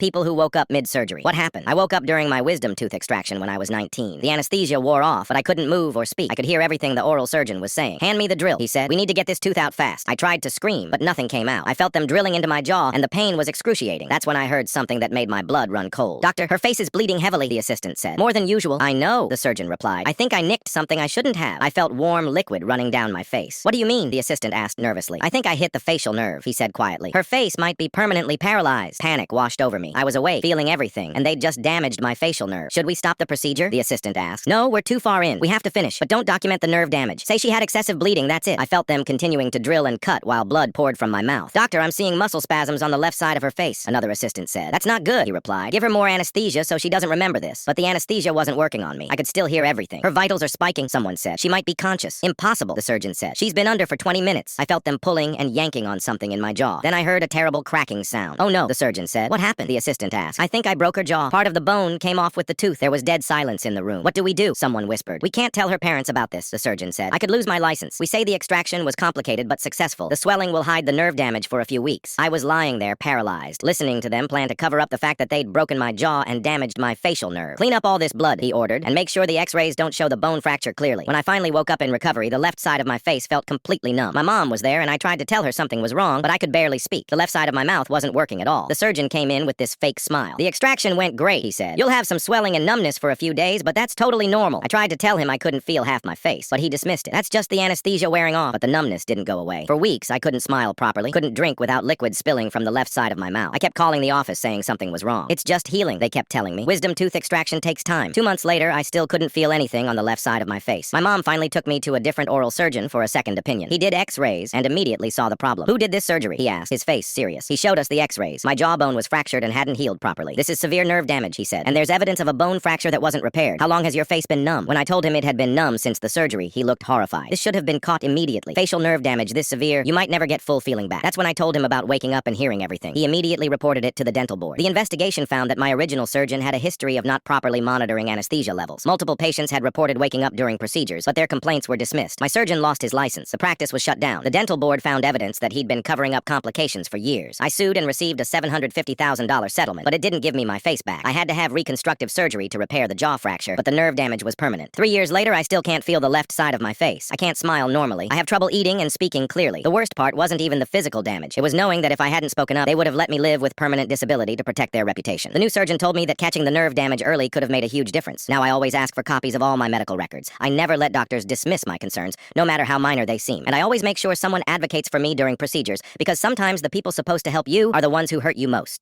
People who woke up mid-surgery. What happened? I woke up during my wisdom tooth extraction when I was 19. The anesthesia wore off, but I couldn't move or speak. I could hear everything the oral surgeon was saying. "Hand me the drill," he said. "We need to get this tooth out fast." I tried to scream, but nothing came out. I felt them drilling into my jaw, and the pain was excruciating. That's when I heard something that made my blood run cold. "Doctor, her face is bleeding heavily," the assistant said. "More than usual." "I know," the surgeon replied. "I think I nicked something I shouldn't have." I felt warm liquid running down my face. "What do you mean?" the assistant asked nervously. "I think I hit the facial nerve," he said quietly. "Her face might be permanently paralyzed." Panic washed over me. I was awake, feeling everything, and they'd just damaged my facial nerve. "Should we stop the procedure?" the assistant asked. "No, we're too far in. We have to finish, but don't document the nerve damage. Say she had excessive bleeding, that's it." I felt them continuing to drill and cut while blood poured from my mouth. "Doctor, I'm seeing muscle spasms on the left side of her face," another assistant said. "That's not good," he replied. "Give her more anesthesia so she doesn't remember this." But the anesthesia wasn't working on me. I could still hear everything. "Her vitals are spiking," someone said. "She might be conscious." "Impossible," the surgeon said. "She's been under for 20 minutes. I felt them pulling and yanking on something in my jaw. Then I heard a terrible cracking sound. "Oh no," the surgeon said. "What happened?" the assistant asked. "I think I broke her jaw. Part of the bone came off with the tooth." There was dead silence in the room. "What do we do?" someone whispered. "We can't tell her parents about this," the surgeon said. "I could lose my license. We say the extraction was complicated but successful. The swelling will hide the nerve damage for a few weeks." I was lying there paralyzed, listening to them plan to cover up the fact that they'd broken my jaw and damaged my facial nerve. "Clean up all this blood," he ordered, "and make sure the x-rays don't show the bone fracture clearly." When I finally woke up in recovery, the left side of my face felt completely numb. My mom was there, and I tried to tell her something was wrong, but I could barely speak. The left side of my mouth wasn't working at all. The surgeon came in with this fake smile. "The extraction went great," he said. "You'll have some swelling and numbness for a few days, but that's totally normal." I tried to tell him I couldn't feel half my face, but he dismissed it. "That's just the anesthesia wearing off." But the numbness didn't go away. For weeks, I couldn't smile properly, couldn't drink without liquid spilling from the left side of my mouth. I kept calling the office saying something was wrong. "It's just healing," they kept telling me. "Wisdom tooth extraction takes time." 2 months later, I still couldn't feel anything on the left side of my face. My mom finally took me to a different oral surgeon for a second opinion. He did x-rays and immediately saw the problem. "Who did this surgery?" he asked, his face serious. He showed us the x-rays. My jawbone was fractured and hadn't healed properly. "This is severe nerve damage," he said, "and there's evidence of a bone fracture that wasn't repaired. How long has your face been numb?" When I told him it had been numb since the surgery, he looked horrified. "This should have been caught immediately. Facial nerve damage this severe, you might never get full feeling back." That's when I told him about waking up and hearing everything. He immediately reported it to the dental board. The investigation found that my original surgeon had a history of not properly monitoring anesthesia levels. Multiple patients had reported waking up during procedures, but their complaints were dismissed. My surgeon lost his license. The practice was shut down. The dental board found evidence that he'd been covering up complications for years. I sued and received a $750,000 settlement, but it didn't give me my face back. I had to have reconstructive surgery to repair the jaw fracture, but the nerve damage was permanent. 3 years later, I still can't feel the left side of my face. I can't smile normally. I have trouble eating and speaking clearly. The worst part wasn't even the physical damage. It was knowing that if I hadn't spoken up, they would have let me live with permanent disability to protect their reputation. The new surgeon told me that catching the nerve damage early could have made a huge difference. Now I always ask for copies of all my medical records. I never let doctors dismiss my concerns, no matter how minor they seem. And I always make sure someone advocates for me during procedures, because sometimes the people supposed to help you are the ones who hurt you most.